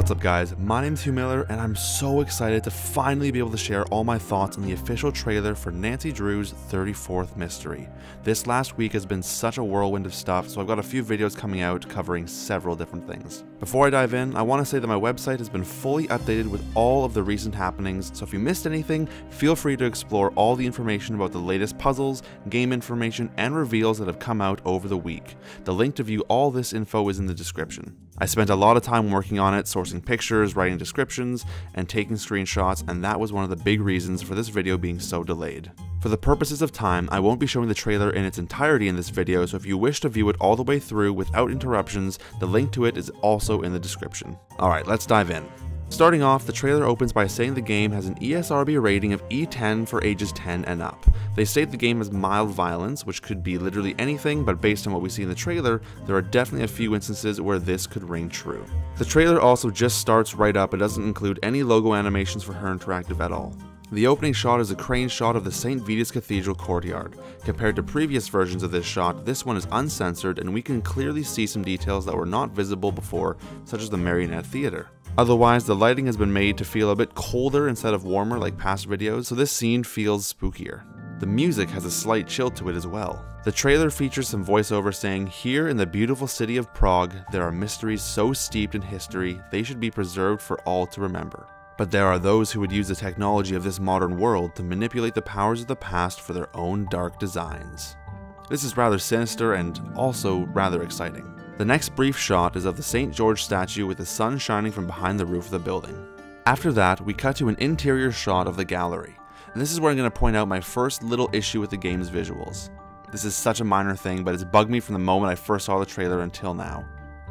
What's up guys, my name's Hugh Miller and I'm so excited to finally be able to share all my thoughts on the official trailer for Nancy Drew's 34th Mystery. This last week has been such a whirlwind of stuff, so I've got a few videos coming out covering several different things. Before I dive in, I want to say that my website has been fully updated with all of the recent happenings, so if you missed anything, feel free to explore all the information about the latest puzzles, game information, and reveals that have come out over the week. The link to view all this info is in the description. I spent a lot of time working on it, sourcing pictures, writing descriptions, and taking screenshots, and that was one of the big reasons for this video being so delayed. For the purposes of time, I won't be showing the trailer in its entirety in this video, so if you wish to view it all the way through without interruptions, the link to it is also in the description. Alright, let's dive in. Starting off, the trailer opens by saying the game has an ESRB rating of E10 for ages 10 and up. They state the game has mild violence, which could be literally anything, but based on what we see in the trailer, there are definitely a few instances where this could ring true. The trailer also just starts right up and doesn't include any logo animations for Her Interactive at all. The opening shot is a crane shot of the St. Vitus Cathedral courtyard. Compared to previous versions of this shot, this one is uncensored and we can clearly see some details that were not visible before, such as the Marionette Theatre. Otherwise, the lighting has been made to feel a bit colder instead of warmer like past videos, so this scene feels spookier. The music has a slight chill to it as well. The trailer features some voiceover saying, "Here in the beautiful city of Prague, there are mysteries so steeped in history, they should be preserved for all to remember. But there are those who would use the technology of this modern world to manipulate the powers of the past for their own dark designs." This is rather sinister and also rather exciting. The next brief shot is of the St. George statue with the sun shining from behind the roof of the building. After that, we cut to an interior shot of the gallery. And this is where I'm going to point out my first little issue with the game's visuals. This is such a minor thing, but it's bugged me from the moment I first saw the trailer until now.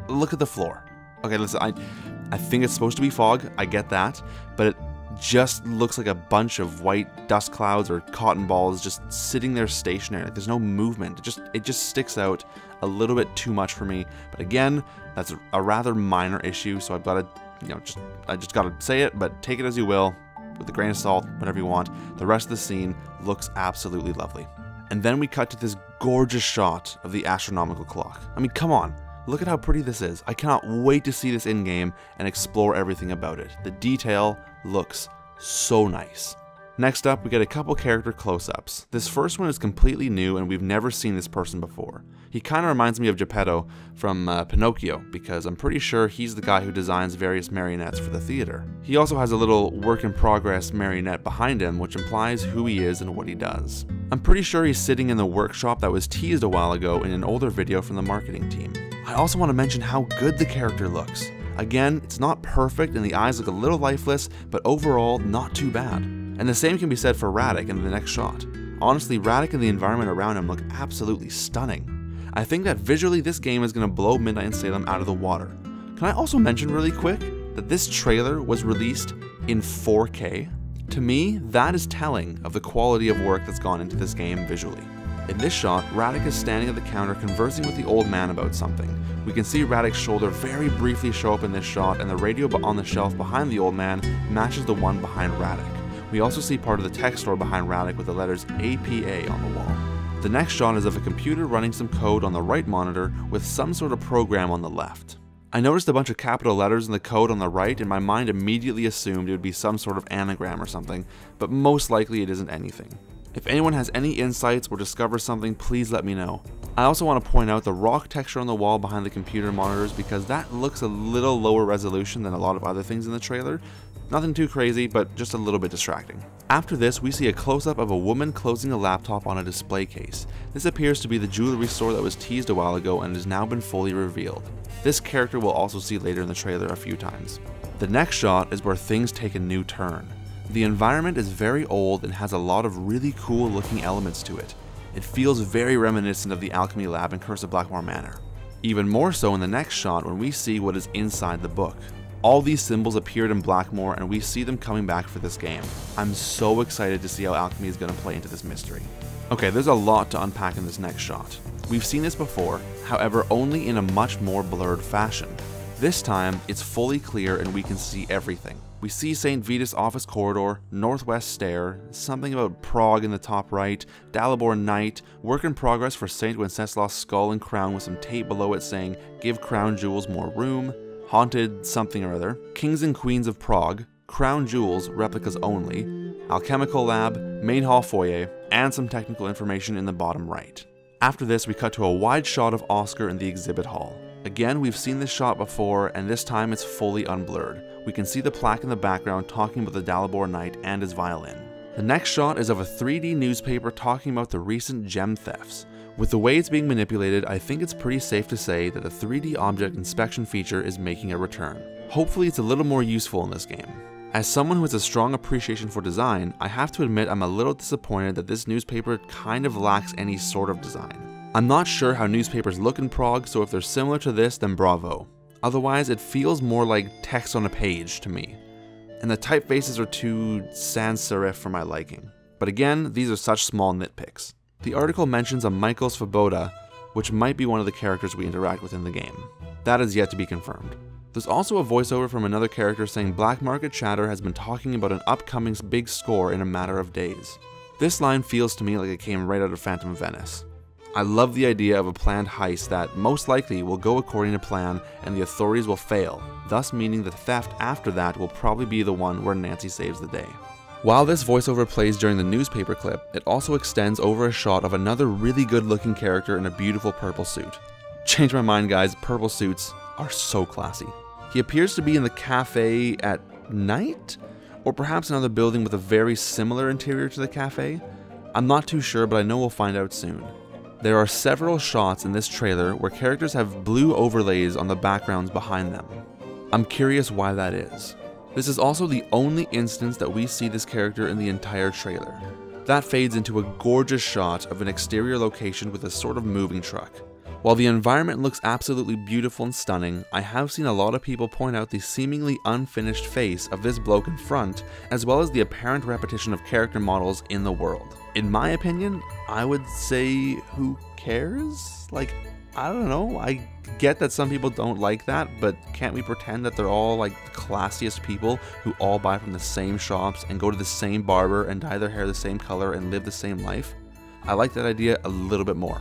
Look at the floor. Okay, listen, I think it's supposed to be fog, I get that, but it just looks like a bunch of white dust clouds or cotton balls just sitting there stationary. Like there's no movement. It just sticks out a little bit too much for me. But again, that's a rather minor issue, so I've got to, I just got to say it, but take it as you will, with a grain of salt, whatever you want. The rest of the scene looks absolutely lovely. And then we cut to this gorgeous shot of the astronomical clock. I mean, come on. Look at how pretty this is. I cannot wait to see this in-game and explore everything about it. The detail looks so nice. Next up, we get a couple character close-ups. This first one is completely new and we've never seen this person before. He kind of reminds me of Geppetto from Pinocchio, because I'm pretty sure he's the guy who designs various marionettes for the theater. He also has a little work-in-progress marionette behind him, which implies who he is and what he does. I'm pretty sure he's sitting in the workshop that was teased a while ago in an older video from the marketing team. I also want to mention how good the character looks. Again, it's not perfect and the eyes look a little lifeless, but overall not too bad. And the same can be said for Radek in the next shot. Honestly, Radek and the environment around him look absolutely stunning. I think that visually this game is going to blow Midnight in Salem out of the water. Can I also mention really quick that this trailer was released in 4K? To me, that is telling of the quality of work that's gone into this game visually. In this shot, Radek is standing at the counter conversing with the old man about something. We can see Radek's shoulder very briefly show up in this shot, and the radio on the shelf behind the old man matches the one behind Radek. We also see part of the text store behind Radek with the letters APA on the wall. The next shot is of a computer running some code on the right monitor with some sort of program on the left. I noticed a bunch of capital letters in the code on the right and my mind immediately assumed it would be some sort of anagram or something, but most likely it isn't anything. If anyone has any insights or discovers something, please let me know. I also want to point out the rock texture on the wall behind the computer monitors because that looks a little lower resolution than a lot of other things in the trailer. Nothing too crazy, but just a little bit distracting. After this, we see a close-up of a woman closing a laptop on a display case. This appears to be the jewelry store that was teased a while ago and has now been fully revealed. This character we'll also see later in the trailer a few times. The next shot is where things take a new turn. The environment is very old and has a lot of really cool looking elements to it. It feels very reminiscent of the Alchemy Lab in Curse of Blackmore Manor. Even more so in the next shot when we see what is inside the book. All these symbols appeared in Blackmore and we see them coming back for this game. I'm so excited to see how alchemy is going to play into this mystery. Okay, there's a lot to unpack in this next shot. We've seen this before, however only in a much more blurred fashion. This time, it's fully clear and we can see everything. We see St. Vitus office corridor, northwest stair, something about Prague in the top right, Dalibor Knight, work in progress for St. Wenceslaus skull and crown with some tape below it saying, "Give crown jewels more room," Haunted something or other, Kings and Queens of Prague, Crown Jewels, replicas only, Alchemical Lab, Main Hall Foyer, and some technical information in the bottom right. After this, we cut to a wide shot of Oscar in the exhibit hall. Again, we've seen this shot before, and this time it's fully unblurred. We can see the plaque in the background talking about the Dalibor Knight and his violin. The next shot is of a 3D newspaper talking about the recent gem thefts. With the way it's being manipulated, I think it's pretty safe to say that the 3D object inspection feature is making a return. Hopefully it's a little more useful in this game. As someone who has a strong appreciation for design, I have to admit I'm a little disappointed that this newspaper kind of lacks any sort of design. I'm not sure how newspapers look in Prague, so if they're similar to this, then bravo. Otherwise, it feels more like text on a page to me. And the typefaces are too sans serif for my liking. But again, these are such small nitpicks. The article mentions a Michael Svoboda, which might be one of the characters we interact with in the game. That is yet to be confirmed. There's also a voiceover from another character saying Black Market Chatter has been talking about an upcoming big score in a matter of days. This line feels to me like it came right out of Phantom Venice. I love the idea of a planned heist that most likely will go according to plan and the authorities will fail, thus meaning the theft after that will probably be the one where Nancy saves the day. While this voiceover plays during the newspaper clip, it also extends over a shot of another really good looking character in a beautiful purple suit. Change my mind guys, purple suits are so classy. He appears to be in the cafe at night? Or perhaps another building with a very similar interior to the cafe? I'm not too sure, but I know we'll find out soon. There are several shots in this trailer where characters have blue overlays on the backgrounds behind them. I'm curious why that is. This is also the only instance that we see this character in the entire trailer. That fades into a gorgeous shot of an exterior location with a sort of moving truck. While the environment looks absolutely beautiful and stunning, I have seen a lot of people point out the seemingly unfinished face of this bloke in front, as well as the apparent repetition of character models in the world. In my opinion, I would say, who cares? Like, I don't know, I get that some people don't like that, but can't we pretend that they're all like the classiest people who all buy from the same shops and go to the same barber and dye their hair the same color and live the same life? I like that idea a little bit more.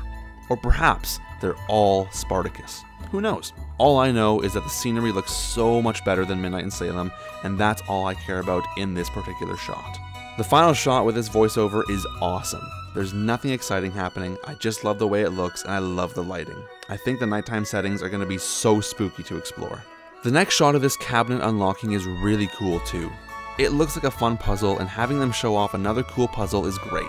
Or perhaps they're all Spartacus. Who knows? All I know is that the scenery looks so much better than Midnight in Salem, and that's all I care about in this particular shot. The final shot with this voiceover is awesome. There's nothing exciting happening, I just love the way it looks and I love the lighting. I think the nighttime settings are going to be so spooky to explore. The next shot of this cabinet unlocking is really cool too. It looks like a fun puzzle, and having them show off another cool puzzle is great.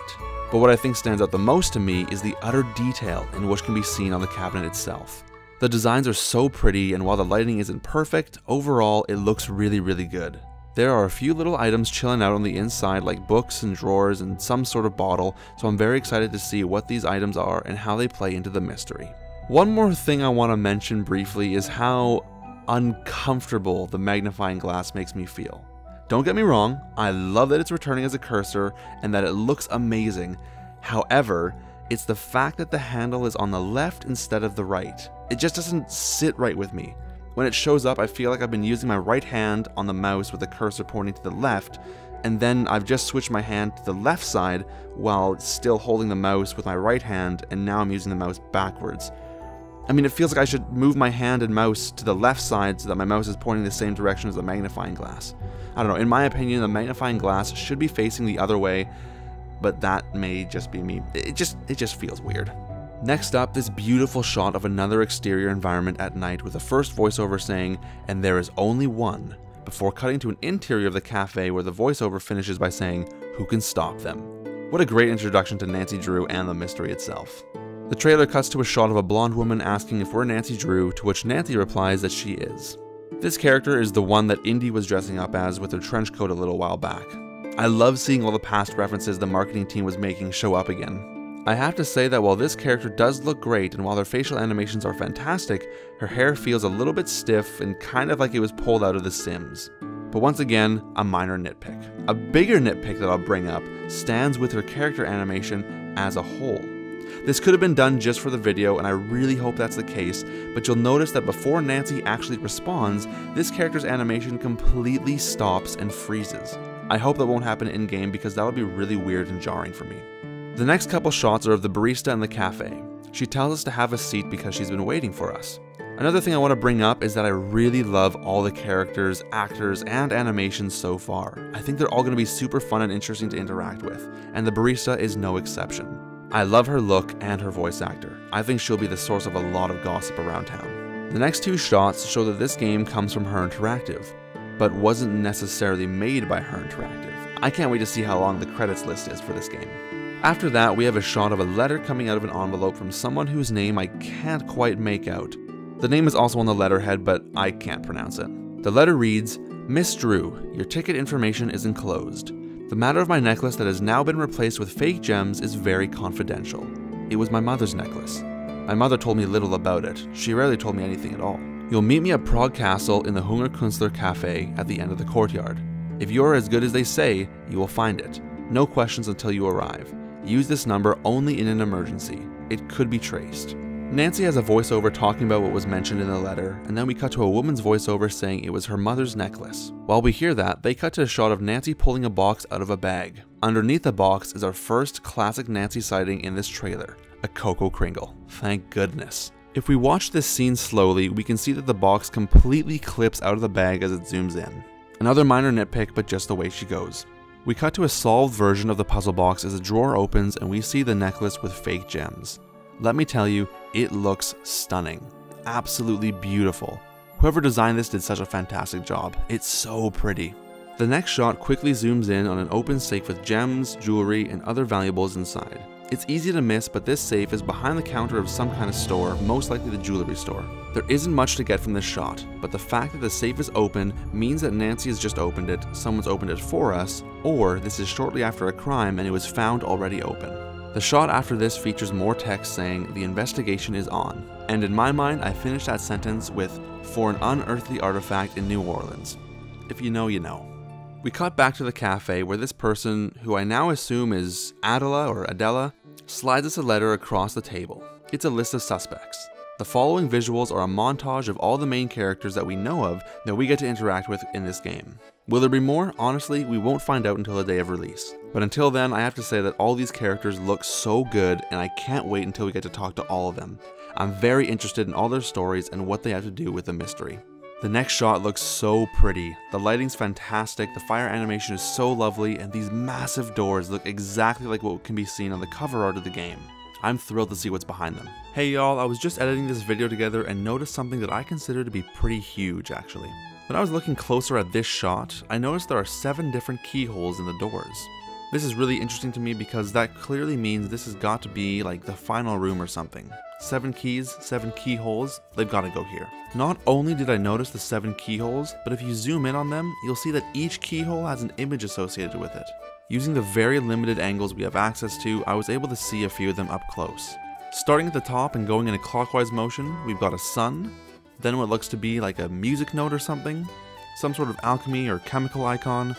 But what I think stands out the most to me is the utter detail in which can be seen on the cabinet itself. The designs are so pretty, and while the lighting isn't perfect, overall it looks really good. There are a few little items chilling out on the inside like books and drawers and some sort of bottle, so I'm very excited to see what these items are and how they play into the mystery. One more thing I want to mention briefly is how uncomfortable the magnifying glass makes me feel. Don't get me wrong, I love that it's returning as a cursor and that it looks amazing. However, it's the fact that the handle is on the left instead of the right. It just doesn't sit right with me. When it shows up, I feel like I've been using my right hand on the mouse with the cursor pointing to the left, and then I've just switched my hand to the left side while still holding the mouse with my right hand, and now I'm using the mouse backwards. I mean, it feels like I should move my hand and mouse to the left side so that my mouse is pointing the same direction as the magnifying glass. I don't know, in my opinion, the magnifying glass should be facing the other way, but that may just be me. It just feels weird. Next up, this beautiful shot of another exterior environment at night with the first voiceover saying, "And there is only one," before cutting to an interior of the cafe where the voiceover finishes by saying, "Who can stop them?" What a great introduction to Nancy Drew and the mystery itself. The trailer cuts to a shot of a blonde woman asking if we're Nancy Drew, to which Nancy replies that she is. This character is the one that Indy was dressing up as with her trench coat a little while back. I love seeing all the past references the marketing team was making show up again. I have to say that while this character does look great and while their facial animations are fantastic, her hair feels a little bit stiff and kind of like it was pulled out of The Sims. But once again, a minor nitpick. A bigger nitpick that I'll bring up stands with her character animation as a whole. This could have been done just for the video, and I really hope that's the case, but you'll notice that before Nancy actually responds, this character's animation completely stops and freezes. I hope that won't happen in-game because that would be really weird and jarring for me. The next couple shots are of the barista in the cafe. She tells us to have a seat because she's been waiting for us. Another thing I want to bring up is that I really love all the characters, actors, and animations so far. I think they're all going to be super fun and interesting to interact with, and the barista is no exception. I love her look and her voice actor. I think she'll be the source of a lot of gossip around town. The next two shots show that this game comes from Her Interactive, but wasn't necessarily made by Her Interactive. I can't wait to see how long the credits list is for this game. After that, we have a shot of a letter coming out of an envelope from someone whose name I can't quite make out. The name is also on the letterhead, but I can't pronounce it. The letter reads, "Miss Drew, your ticket information is enclosed. The matter of my necklace that has now been replaced with fake gems is very confidential. It was my mother's necklace. My mother told me little about it. She rarely told me anything at all. You'll meet me at Prague Castle in the Hungerkünstler Cafe at the end of the courtyard. If you are as good as they say, you will find it. No questions until you arrive. Use this number only in an emergency. It could be traced." Nancy has a voiceover talking about what was mentioned in the letter, and then we cut to a woman's voiceover saying it was her mother's necklace. While we hear that, they cut to a shot of Nancy pulling a box out of a bag. Underneath the box is our first classic Nancy sighting in this trailer, a Cocoa Kringle. Thank goodness. If we watch this scene slowly, we can see that the box completely clips out of the bag as it zooms in. Another minor nitpick, but just the way she goes. We cut to a solved version of the puzzle box as a drawer opens and we see the necklace with fake gems. Let me tell you, it looks stunning. Absolutely beautiful. Whoever designed this did such a fantastic job. It's so pretty. The next shot quickly zooms in on an open safe with gems, jewelry, and other valuables inside. It's easy to miss, but this safe is behind the counter of some kind of store, most likely the jewelry store. There isn't much to get from this shot, but the fact that the safe is open means that Nancy has just opened it, someone's opened it for us, or this is shortly after a crime and it was found already open. The shot after this features more text saying, "The investigation is on." And in my mind, I finished that sentence with, "For an unearthly artifact in New Orleans." If you know, you know. We cut back to the cafe where this person, who I now assume is Adela, slides us a letter across the table. It's a list of suspects. The following visuals are a montage of all the main characters that we know of that we get to interact with in this game. Will there be more? Honestly, we won't find out until the day of release. But until then, I have to say that all these characters look so good and I can't wait until we get to talk to all of them. I'm very interested in all their stories and what they have to do with the mystery. The next shot looks so pretty. The lighting's fantastic, the fire animation is so lovely, and these massive doors look exactly like what can be seen on the cover art of the game. I'm thrilled to see what's behind them. Hey y'all, I was just editing this video together and noticed something that I consider to be pretty huge actually. When I was looking closer at this shot, I noticed there are 7 different keyholes in the doors. This is really interesting to me because that clearly means this has got to be like the final room or something. 7 keys, 7 keyholes, they've got to go here. Not only did I notice the 7 keyholes, but if you zoom in on them, you'll see that each keyhole has an image associated with it. Using the very limited angles we have access to, I was able to see a few of them up close. Starting at the top and going in a clockwise motion, we've got a sun, then what looks to be like a music note or something, some sort of alchemy or chemical icon,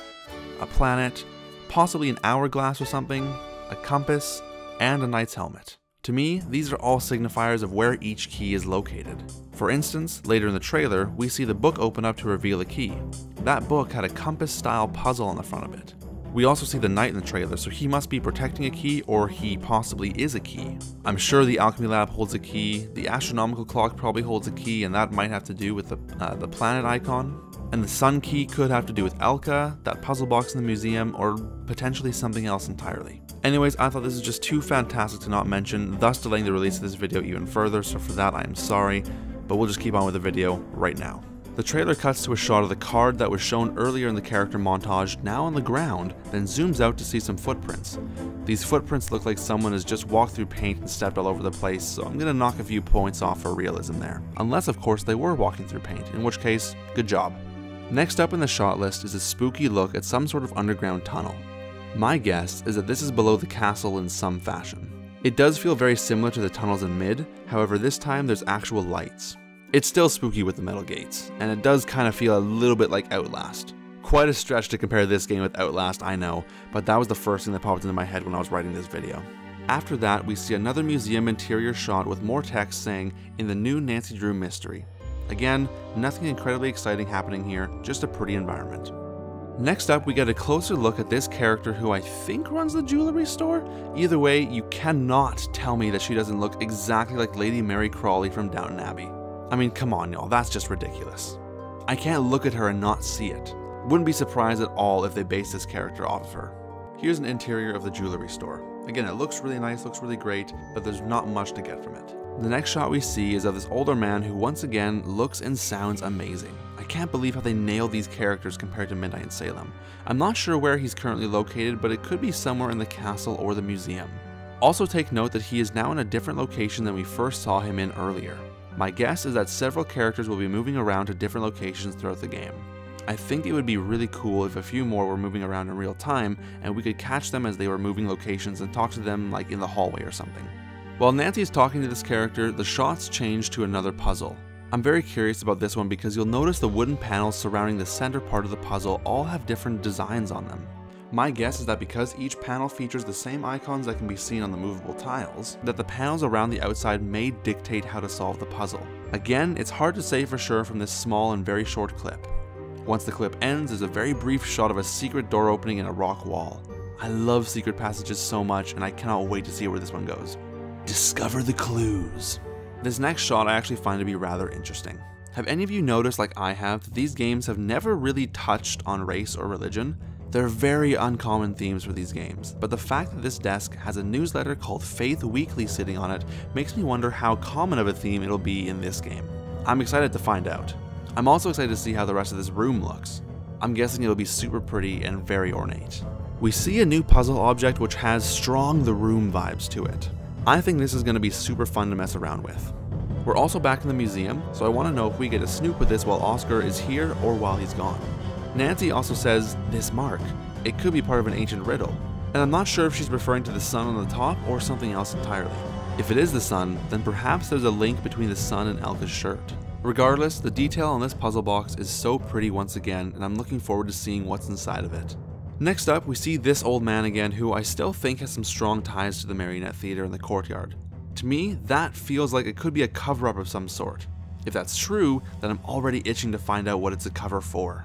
a planet, possibly an hourglass or something, a compass, and a knight's helmet. To me, these are all signifiers of where each key is located. For instance, later in the trailer, we see the book open up to reveal a key. That book had a compass-style puzzle on the front of it. We also see the knight in the trailer, so he must be protecting a key, or he possibly is a key. I'm sure the alchemy lab holds a key, the astronomical clock probably holds a key, and that might have to do with the planet icon. And the sun key could have to do with Elka, that puzzle box in the museum, or potentially something else entirely. Anyways, I thought this is just too fantastic to not mention, thus delaying the release of this video even further, so for that I am sorry, but we'll just keep on with the video right now. The trailer cuts to a shot of the card that was shown earlier in the character montage, now on the ground, then zooms out to see some footprints. These footprints look like someone has just walked through paint and stepped all over the place, so I'm gonna knock a few points off for realism there. Unless of course they were walking through paint, in which case, good job. Next up in the shot list is a spooky look at some sort of underground tunnel. My guess is that this is below the castle in some fashion. It does feel very similar to the tunnels in Mid, however this time there's actual lights. It's still spooky with the metal gates, and it does kind of feel a little bit like Outlast. Quite a stretch to compare this game with Outlast, I know, but that was the first thing that popped into my head when I was writing this video. After that, we see another museum interior shot with more text saying, "In the new Nancy Drew mystery." Again, nothing incredibly exciting happening here, just a pretty environment. Next up, we get a closer look at this character who I think runs the jewelry store. Either way, you cannot tell me that she doesn't look exactly like Lady Mary Crawley from Downton Abbey. I mean, come on y'all, that's just ridiculous. I can't look at her and not see it. Wouldn't be surprised at all if they based this character off of her. Here's an interior of the jewelry store. Again, it looks really nice, looks really great, but there's not much to get from it. The next shot we see is of this older man who once again looks and sounds amazing. I can't believe how they nailed these characters compared to Midnight in Salem. I'm not sure where he's currently located, but it could be somewhere in the castle or the museum. Also take note that he is now in a different location than we first saw him in earlier. My guess is that several characters will be moving around to different locations throughout the game. I think it would be really cool if a few more were moving around in real time and we could catch them as they were moving locations and talk to them like in the hallway or something. While Nancy is talking to this character, the shots change to another puzzle. I'm very curious about this one because you'll notice the wooden panels surrounding the center part of the puzzle all have different designs on them. My guess is that because each panel features the same icons that can be seen on the movable tiles, that the panels around the outside may dictate how to solve the puzzle. Again, it's hard to say for sure from this small and very short clip. Once the clip ends, there's a very brief shot of a secret door opening in a rock wall. I love secret passages so much and I cannot wait to see where this one goes. Discover the clues. This next shot I actually find to be rather interesting. Have any of you noticed, like I have, that these games have never really touched on race or religion? They're very uncommon themes for these games, but the fact that this desk has a newsletter called Faith Weekly sitting on it makes me wonder how common of a theme it'll be in this game. I'm excited to find out. I'm also excited to see how the rest of this room looks. I'm guessing it'll be super pretty and very ornate. We see a new puzzle object which has strong The Room vibes to it. I think this is going to be super fun to mess around with. We're also back in the museum, so I want to know if we get a snoop with this while Oscar is here or while he's gone. Nancy also says, this mark. It could be part of an ancient riddle, and I'm not sure if she's referring to the sun on the top or something else entirely. If it is the sun, then perhaps there's a link between the sun and Elka's shirt. Regardless, the detail on this puzzle box is so pretty once again, and I'm looking forward to seeing what's inside of it. Next up, we see this old man again who I still think has some strong ties to the Marionette Theater in the courtyard. To me, that feels like it could be a cover-up of some sort. If that's true, then I'm already itching to find out what it's a cover for.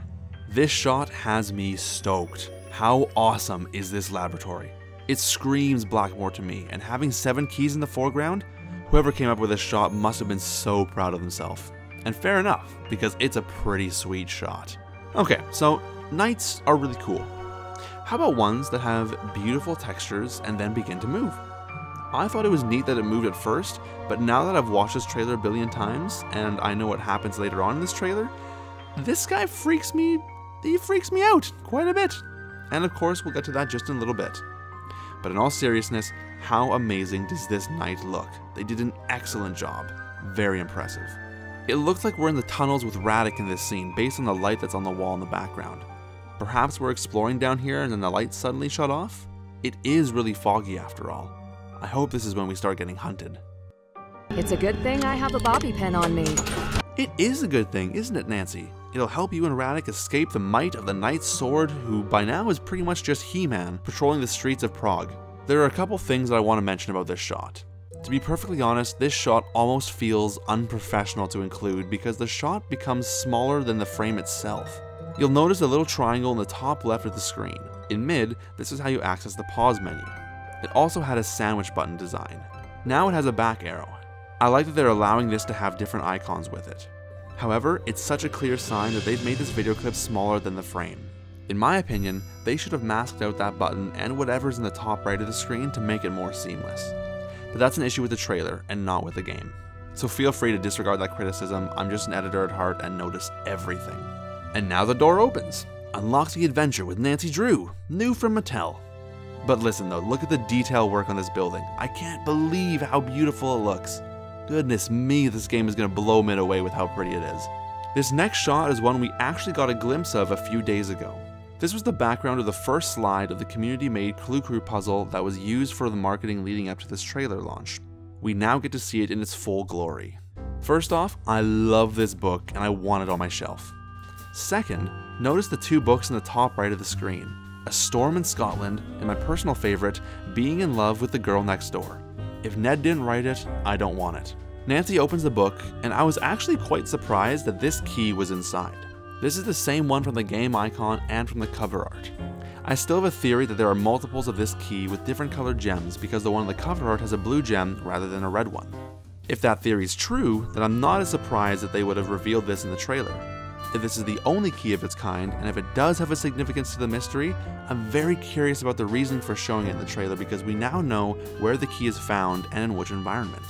This shot has me stoked. How awesome is this laboratory? It screams Blackmore to me, and having 7 keys in the foreground, whoever came up with this shot must have been so proud of himself. And fair enough, because it's a pretty sweet shot. Okay, so knights are really cool. How about ones that have beautiful textures and then begin to move? I thought it was neat that it moved at first, but now that I've watched this trailer a billion times, and I know what happens later on in this trailer, this guy freaks me out quite a bit. And of course, we'll get to that just in a little bit. But in all seriousness, how amazing does this knight look? They did an excellent job. Very impressive. It looks like we're in the tunnels with Radek in this scene based on the light that's on the wall in the background. Perhaps we're exploring down here and then the lights suddenly shut off? It is really foggy after all. I hope this is when we start getting hunted. It's a good thing I have a bobby pin on me. It is a good thing, isn't it, Nancy? It'll help you and Radek escape the might of the Knight's Sword, who by now is pretty much just He-Man patrolling the streets of Prague. There are a couple things that I want to mention about this shot. To be perfectly honest, this shot almost feels unprofessional to include because the shot becomes smaller than the frame itself. You'll notice a little triangle in the top left of the screen. In mid, this is how you access the pause menu. It also had a sandwich button design. Now it has a back arrow. I like that they're allowing this to have different icons with it. However, it's such a clear sign that they've made this video clip smaller than the frame. In my opinion, they should have masked out that button and whatever's in the top right of the screen to make it more seamless. But that's an issue with the trailer and not with the game. So feel free to disregard that criticism. I'm just an editor at heart and notice everything. And now the door opens. Unlock the adventure with Nancy Drew, new from Mattel. But listen though, look at the detail work on this building. I can't believe how beautiful it looks. Goodness me, this game is going to blow mid away with how pretty it is. This next shot is one we actually got a glimpse of a few days ago. This was the background of the first slide of the community-made Clue Crew puzzle that was used for the marketing leading up to this trailer launch. We now get to see it in its full glory. First off, I love this book and I want it on my shelf. Second, notice the 2 books in the top right of the screen. A Storm in Scotland, and my personal favorite, Being in Love with the Girl Next Door. If Ned didn't write it, I don't want it. Nancy opens the book, and I was actually quite surprised that this key was inside. This is the same one from the game icon and from the cover art. I still have a theory that there are multiples of this key with different colored gems because the one on the cover art has a blue gem rather than a red one. If that theory is true, then I'm not as surprised that they would have revealed this in the trailer. If this is the only key of its kind, and if it does have a significance to the mystery, I'm very curious about the reason for showing it in the trailer because we now know where the key is found and in which environment.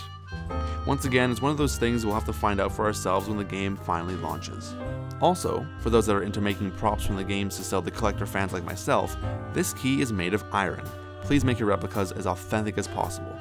Once again, it's one of those things we'll have to find out for ourselves when the game finally launches. Also, for those that are into making props from the games to sell to collector fans like myself, this key is made of iron. Please make your replicas as authentic as possible.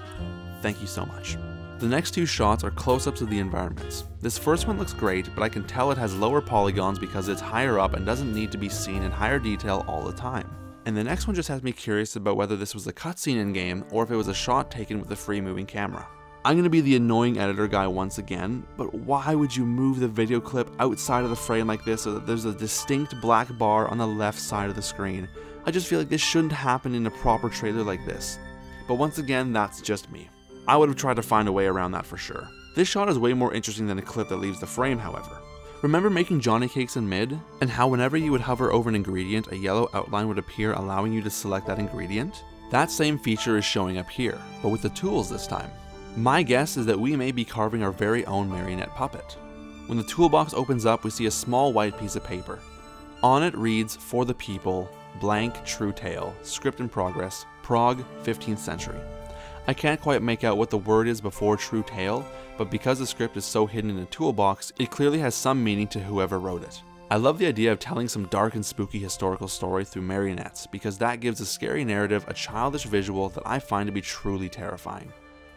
Thank you so much. The next two shots are close-ups of the environments. This first one looks great, but I can tell it has lower polygons because it's higher up and doesn't need to be seen in higher detail all the time. And the next one just has me curious about whether this was a cutscene in-game or if it was a shot taken with a free-moving camera. I'm going to be the annoying editor guy once again, but why would you move the video clip outside of the frame like this so that there's a distinct black bar on the left side of the screen? I just feel like this shouldn't happen in a proper trailer like this. But once again, that's just me. I would have tried to find a way around that for sure. This shot is way more interesting than a clip that leaves the frame, however. Remember making Johnny cakes in mid? And how whenever you would hover over an ingredient, a yellow outline would appear allowing you to select that ingredient? That same feature is showing up here, but with the tools this time. My guess is that we may be carving our very own marionette puppet. When the toolbox opens up, we see a small white piece of paper. On it reads, "For the people, blank true tale, script in progress, Prague, 15th century." I can't quite make out what the word is before true tale, but because the script is so hidden in the toolbox, it clearly has some meaning to whoever wrote it. I love the idea of telling some dark and spooky historical story through marionettes, because that gives a scary narrative a childish visual that I find to be truly terrifying.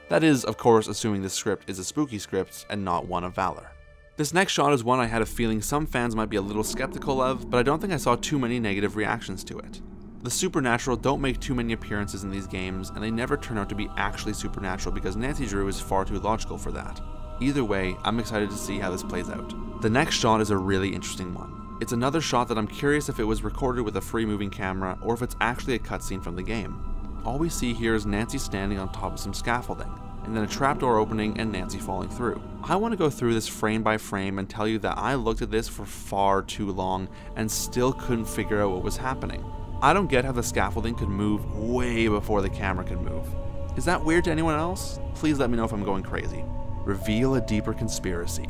That is, of course, assuming this script is a spooky script and not one of valor. This next shot is one I had a feeling some fans might be a little skeptical of, but I don't think I saw too many negative reactions to it. The supernatural don't make too many appearances in these games, and they never turn out to be actually supernatural because Nancy Drew is far too logical for that. Either way, I'm excited to see how this plays out. The next shot is a really interesting one. It's another shot that I'm curious if it was recorded with a free moving camera or if it's actually a cutscene from the game. All we see here is Nancy standing on top of some scaffolding, and then a trapdoor opening and Nancy falling through. I want to go through this frame by frame and tell you that I looked at this for far too long and still couldn't figure out what was happening. I don't get how the scaffolding could move way before the camera could move. Is that weird to anyone else? Please let me know if I'm going crazy. Reveal a deeper conspiracy.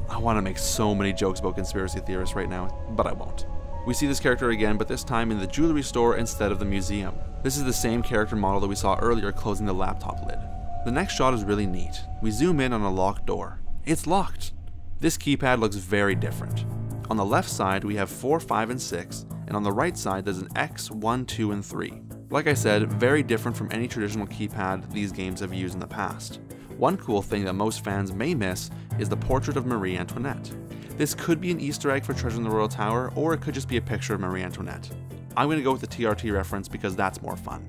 I want to make so many jokes about conspiracy theorists right now, but I won't. We see this character again, but this time in the jewelry store instead of the museum. This is the same character model that we saw earlier closing the laptop lid. The next shot is really neat. We zoom in on a locked door. It's locked! This keypad looks very different. On the left side we have 4, 5, and 6, and on the right side there's an X, 1, 2, and 3. Like I said, very different from any traditional keypad these games have used in the past. One cool thing that most fans may miss is the portrait of Marie Antoinette. This could be an Easter egg for Treasure in the Royal Tower, or it could just be a picture of Marie Antoinette. I'm going to go with the TRT reference because that's more fun.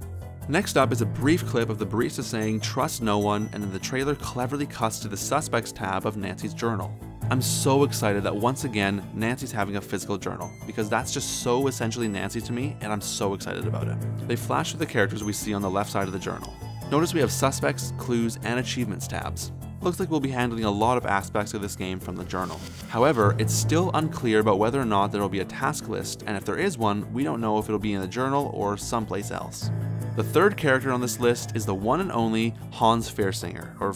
Next up is a brief clip of the barista saying "trust no one," and then the trailer cleverly cuts to the suspects tab of Nancy's journal. I'm so excited that once again Nancy's having a physical journal, because that's just so essentially Nancy to me, and I'm so excited about it. They flash through the characters we see on the left side of the journal. Notice we have suspects, clues, and achievements tabs. Looks like we'll be handling a lot of aspects of this game from the journal. However, it's still unclear about whether or not there will be a task list, and if there is one, we don't know if it'll be in the journal or someplace else. The third character on this list is the one and only Hans Feiersinger, or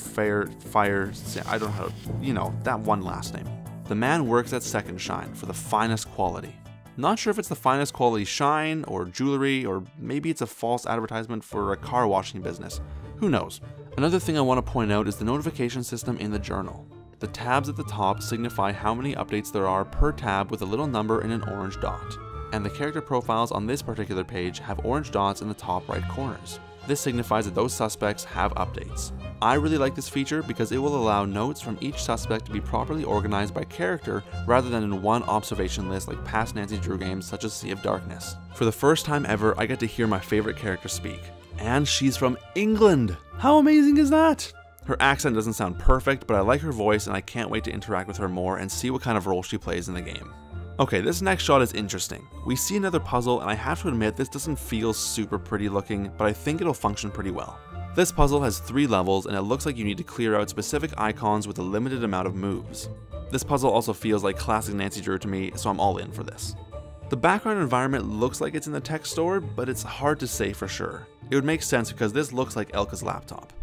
I don't know how to, that one last name. The man works at Second Shine for the finest quality. Not sure if it's the finest quality shine, or jewelry, or maybe it's a false advertisement for a car washing business. Who knows? Another thing I want to point out is the notification system in the journal. The tabs at the top signify how many updates there are per tab with a little number and an orange dot. And the character profiles on this particular page have orange dots in the top right corners. This signifies that those suspects have updates. I really like this feature because it will allow notes from each suspect to be properly organized by character rather than in one observation list like past Nancy Drew games such as Sea of Darkness. For the first time ever, I get to hear my favorite character speak. And she's from England! How amazing is that? Her accent doesn't sound perfect, but I like her voice and I can't wait to interact with her more and see what kind of role she plays in the game. Okay, this next shot is interesting. We see another puzzle, and I have to admit this doesn't feel super pretty looking, but I think it'll function pretty well. This puzzle has 3 levels, and it looks like you need to clear out specific icons with a limited amount of moves. This puzzle also feels like classic Nancy Drew to me, so I'm all in for this. The background environment looks like it's in the tech store, but it's hard to say for sure. It would make sense because this looks like Elka's laptop.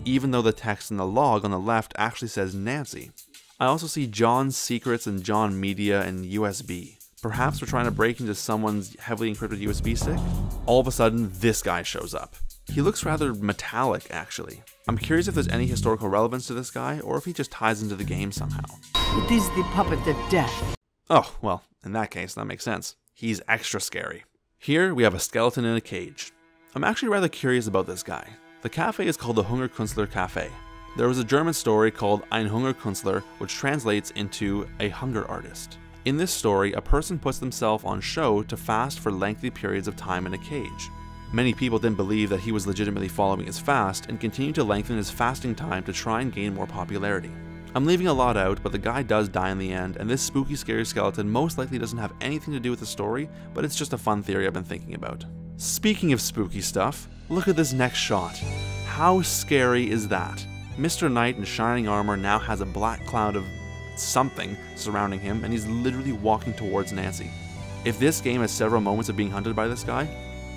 even though the text in the log on the left actually says Nancy. I also see John's Secrets and John Media and USB. Perhaps we're trying to break into someone's heavily encrypted USB stick? All of a sudden, this guy shows up. He looks rather metallic, actually. I'm curious if there's any historical relevance to this guy, or if he just ties into the game somehow. It is the puppet of death. Oh, well, in that case, that makes sense. He's extra scary. Here, we have a skeleton in a cage. I'm actually rather curious about this guy. The cafe is called the Hungerkünstler Cafe. There was a German story called Ein Hungerkünstler, which translates into a hunger artist. In this story, a person puts themselves on show to fast for lengthy periods of time in a cage. Many people didn't believe that he was legitimately following his fast and continued to lengthen his fasting time to try and gain more popularity. I'm leaving a lot out, but the guy does die in the end, and this spooky scary skeleton most likely doesn't have anything to do with the story, but it's just a fun theory I've been thinking about. Speaking of spooky stuff, look at this next shot. How scary is that? Mr. Knight in shining armor now has a black cloud of something surrounding him, and he's literally walking towards Nancy. If this game has several moments of being hunted by this guy,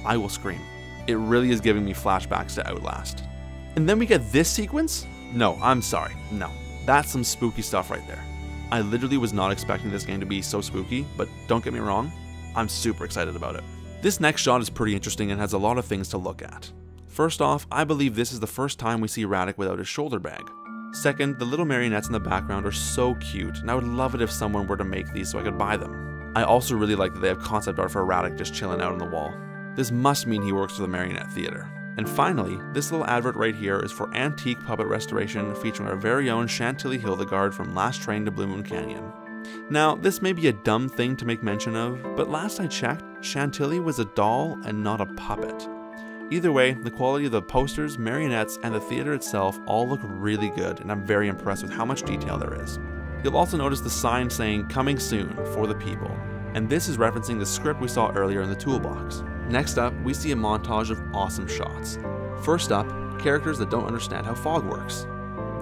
I will scream. It really is giving me flashbacks to Outlast. And then we get this sequence? No, I'm sorry, no. That's some spooky stuff right there. I literally was not expecting this game to be so spooky, but don't get me wrong, I'm super excited about it. This next shot is pretty interesting and has a lot of things to look at. First off, I believe this is the first time we see Radek without his shoulder bag. Second, the little marionettes in the background are so cute, and I would love it if someone were to make these so I could buy them. I also really like that they have concept art for Radek just chilling out on the wall. This must mean he works for the Marionette Theater. And finally, this little advert right here is for antique puppet restoration featuring our very own Chantilly Hildegard from Last Train to Blue Moon Canyon. Now, this may be a dumb thing to make mention of, but last I checked, Chantilly was a doll and not a puppet. Either way, the quality of the posters, marionettes, and the theater itself all look really good, and I'm very impressed with how much detail there is. You'll also notice the sign saying, "Coming soon, for the people." And this is referencing the script we saw earlier in the toolbox. Next up, we see a montage of awesome shots. First up, characters that don't understand how fog works.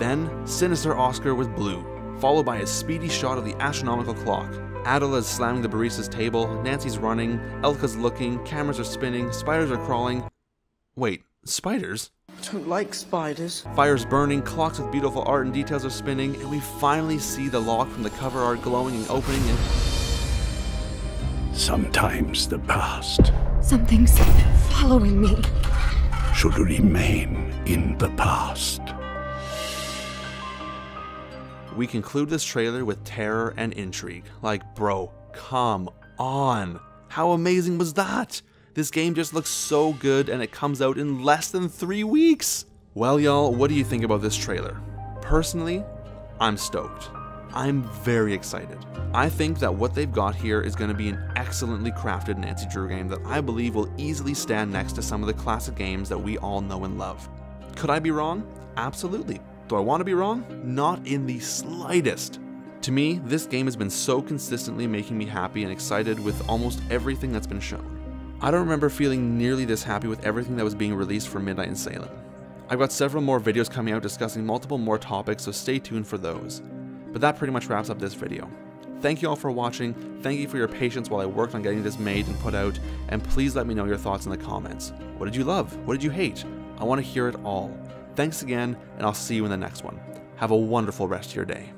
Then, sinister Oscar with blue, followed by a speedy shot of the astronomical clock. Adela is slamming the barista's table, Nancy's running, Elka's looking, cameras are spinning, spiders are crawling. Wait, spiders? I don't like spiders. Fire's burning, clocks with beautiful art and details are spinning, and we finally see the log from the cover art glowing and opening and... Sometimes the past Something's following me. should remain in the past. We conclude this trailer with terror and intrigue. Like, bro, come on. How amazing was that? This game just looks so good and it comes out in less than 3 weeks. Well, y'all, what do you think about this trailer? Personally, I'm stoked. I'm very excited. I think that what they've got here is going to be an excellently crafted Nancy Drew game that I believe will easily stand next to some of the classic games that we all know and love. Could I be wrong? Absolutely. Do I want to be wrong? Not in the slightest. To me, this game has been so consistently making me happy and excited with almost everything that's been shown. I don't remember feeling nearly this happy with everything that was being released for Midnight in Salem. I've got several more videos coming out discussing multiple more topics, so stay tuned for those. But that pretty much wraps up this video. Thank you all for watching, thank you for your patience while I worked on getting this made and put out, and please let me know your thoughts in the comments. What did you love? What did you hate? I want to hear it all. Thanks again, and I'll see you in the next one. Have a wonderful rest of your day.